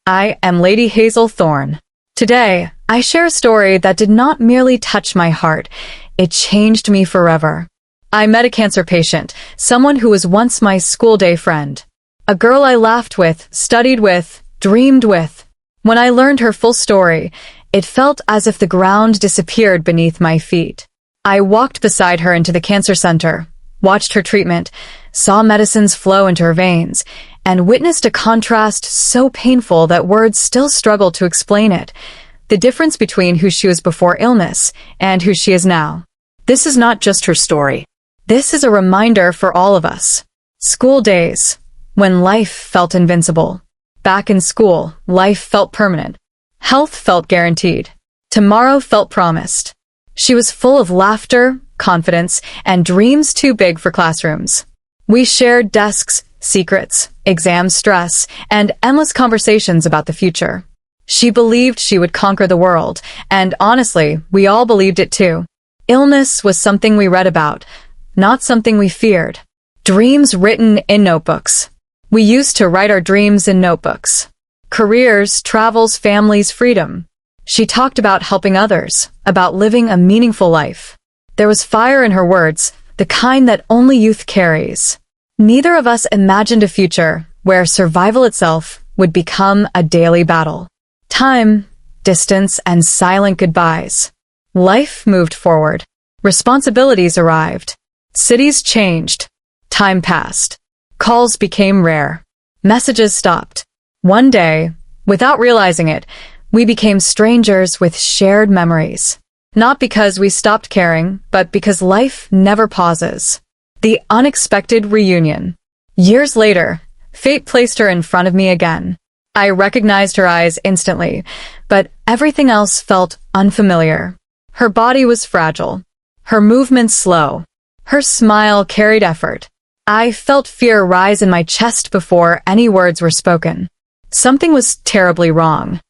I am Lady Hazelthorn. Today, I share a story that did not merely touch my heart, it changed me forever. I met a cancer patient, someone who was once my school day friend. A girl I laughed with, studied with, dreamed with. When I learned her full story, it felt as if the ground disappeared beneath my feet. I walked beside her into the cancer center, watched her treatment, saw medicines flow into her veins, and witnessed a contrast so painful that words still struggle to explain it. The difference between who she was before illness and who she is now. This is not just her story. This is a reminder for all of us. School days, when life felt invincible. Back in school, life felt permanent. Health felt guaranteed. Tomorrow felt promised. She was full of laughter, confidence, and dreams too big for classrooms. We shared desks, secrets, exam stress, and endless conversations about the future. She believed she would conquer the world, and honestly, we all believed it too. Illness was something we read about, not something we feared. Dreams written in notebooks. We used to write our dreams in notebooks. Careers, travels, families, freedom. She talked about helping others, about living a meaningful life. There was fire in her words, the kind that only youth carries. Neither of us imagined a future where survival itself would become a daily battle. Time, distance, and silent goodbyes. Life moved forward. Responsibilities arrived. Cities changed. Time passed. Calls became rare. Messages stopped. One day, without realizing it, we became strangers with shared memories. Not because we stopped caring, but because life never pauses. The unexpected reunion. Years later, fate placed her in front of me again. I recognized her eyes instantly, but everything else felt unfamiliar. Her body was fragile. Her movements slow. Her smile carried effort. I felt fear rise in my chest before any words were spoken. Something was terribly wrong.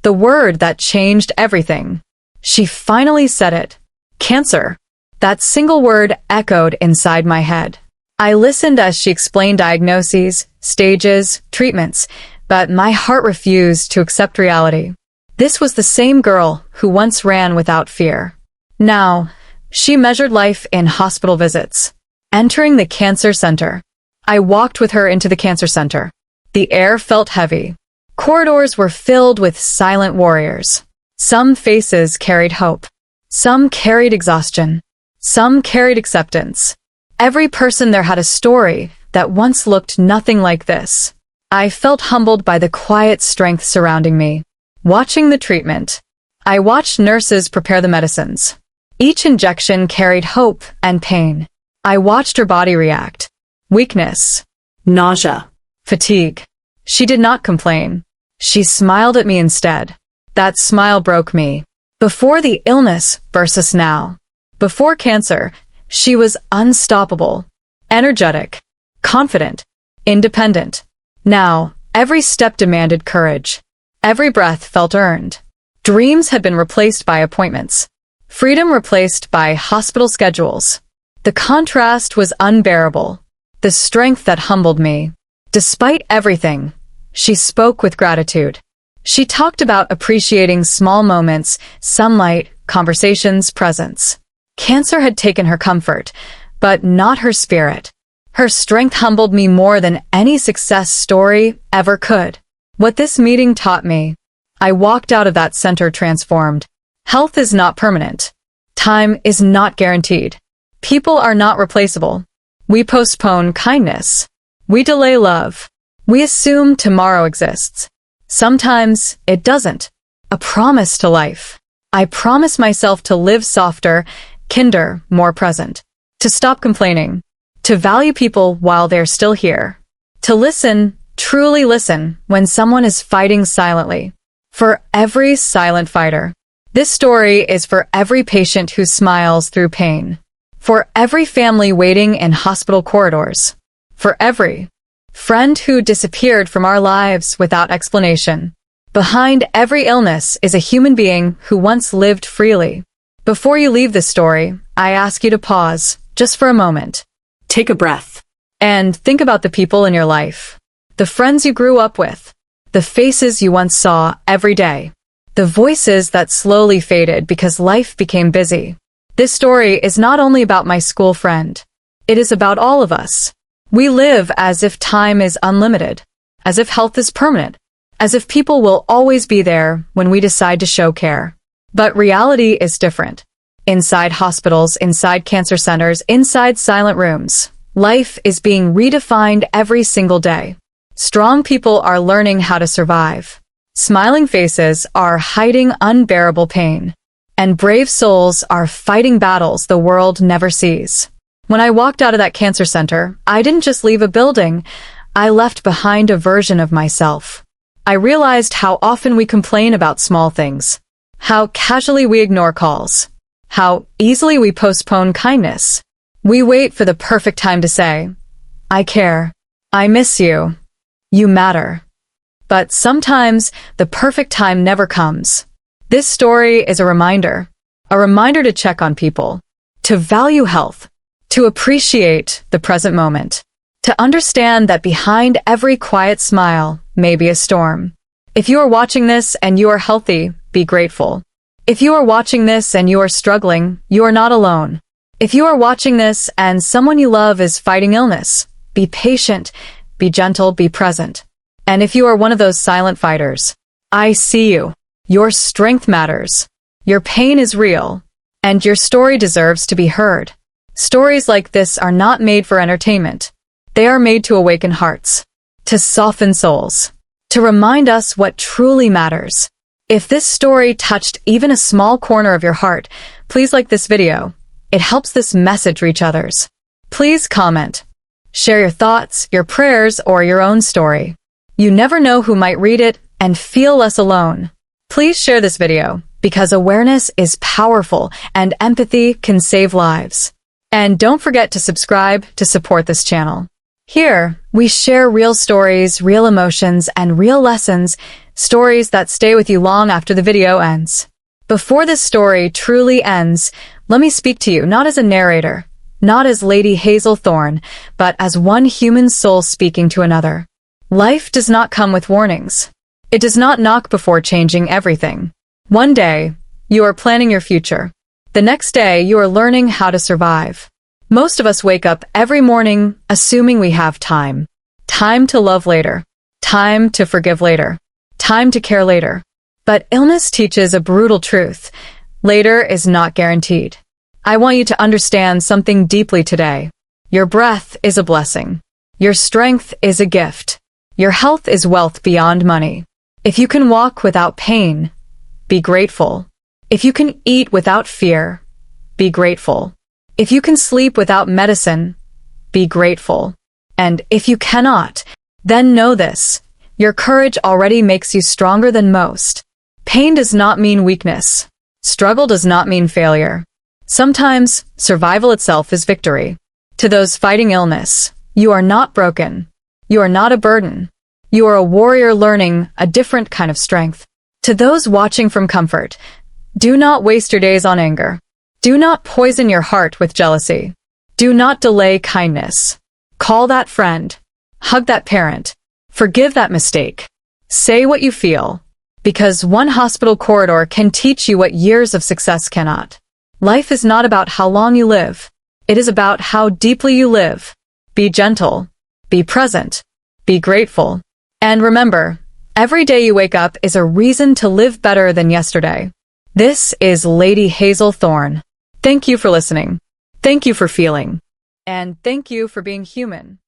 The word that changed everything. She finally said it. Cancer. That single word echoed inside my head. I listened as she explained diagnoses, stages, treatments, but my heart refused to accept reality. This was the same girl who once ran without fear. Now, she measured life in hospital visits. Entering the cancer center. I walked with her into the cancer center. The air felt heavy. Corridors were filled with silent warriors. Some faces carried hope. Some carried exhaustion. Some carried acceptance. Every person there had a story that once looked nothing like this. I felt humbled by the quiet strength surrounding me. Watching the treatment. I watched nurses prepare the medicines. Each injection carried hope and pain. I watched her body react. Weakness. Nausea. Fatigue. She did not complain. She smiled at me instead. That smile broke me. Before the illness versus now. Before cancer, she was unstoppable. Energetic. Confident. Independent. Now, every step demanded courage. Every breath felt earned. Dreams had been replaced by appointments. Freedom replaced by hospital schedules. The contrast was unbearable. The strength that humbled me. Despite everything, she spoke with gratitude. She talked about appreciating small moments, sunlight, conversations, presence. Cancer had taken her comfort, but not her spirit. Her strength humbled me more than any success story ever could. What this meeting taught me. I walked out of that center transformed. Health is not permanent. Time is not guaranteed. People are not replaceable. We postpone kindness. We delay love. We assume tomorrow exists. Sometimes it doesn't. A promise to life. I promise myself to live softer, kinder, more present. To stop complaining. To value people while they're still here. To listen, truly listen, when someone is fighting silently. For every silent fighter. This story is for every patient who smiles through pain. For every family waiting in hospital corridors. For every friend who disappeared from our lives without explanation. Behind every illness is a human being who once lived freely. Before you leave this story, I ask you to pause, just for a moment. Take a breath. And think about the people in your life. The friends you grew up with. The faces you once saw every day. The voices that slowly faded because life became busy. This story is not only about my school friend. It is about all of us. We live as if time is unlimited, as if health is permanent, as if people will always be there when we decide to show care. But reality is different. Inside hospitals, inside cancer centers, inside silent rooms, life is being redefined every single day. Strong people are learning how to survive. Smiling faces are hiding unbearable pain. And brave souls are fighting battles the world never sees. When I walked out of that cancer center, I didn't just leave a building. I left behind a version of myself. I realized how often we complain about small things, how casually we ignore calls, how easily we postpone kindness. We wait for the perfect time to say, I care, I miss you, you matter. But sometimes the perfect time never comes. This story is a reminder to check on people, to value health, to appreciate the present moment, to understand that behind every quiet smile may be a storm. If you are watching this and you are healthy, be grateful. If you are watching this and you are struggling, you are not alone. If you are watching this and someone you love is fighting illness, be patient, be gentle, be present. And if you are one of those silent fighters, I see you. Your strength matters. Your pain is real. And your story deserves to be heard. Stories like this are not made for entertainment. They are made to awaken hearts, to soften souls, to remind us what truly matters. If this story touched even a small corner of your heart, please like this video. It helps this message reach others. Please comment. Share your thoughts, your prayers, or your own story. You never know who might read it and feel less alone. Please share this video, because awareness is powerful and empathy can save lives. And don't forget to subscribe to support this channel. Here, we share real stories, real emotions, and real lessons, stories that stay with you long after the video ends. Before this story truly ends, let me speak to you not as a narrator, not as Lady Hazelthorn, but as one human soul speaking to another. Life does not come with warnings. It does not knock before changing everything. One day, you are planning your future. The next day, you are learning how to survive. Most of us wake up every morning assuming we have time. Time to love later. Time to forgive later. Time to care later. But illness teaches a brutal truth. Later is not guaranteed. I want you to understand something deeply today. Your breath is a blessing. Your strength is a gift. Your health is wealth beyond money. If you can walk without pain, be grateful. If you can eat without fear, be grateful. If you can sleep without medicine, be grateful. And if you cannot, then know this. Your courage already makes you stronger than most. Pain does not mean weakness. Struggle does not mean failure. Sometimes, survival itself is victory. To those fighting illness, you are not broken. You are not a burden. You are a warrior learning a different kind of strength. To those watching from comfort, do not waste your days on anger. Do not poison your heart with jealousy. Do not delay kindness. Call that friend. Hug that parent. Forgive that mistake. Say what you feel. Because one hospital corridor can teach you what years of success cannot. Life is not about how long you live. It is about how deeply you live. Be gentle. Be present. Be grateful. And remember, every day you wake up is a reason to live better than yesterday. This is Lady Hazelthorn. Thank you for listening. Thank you for feeling. And thank you for being human.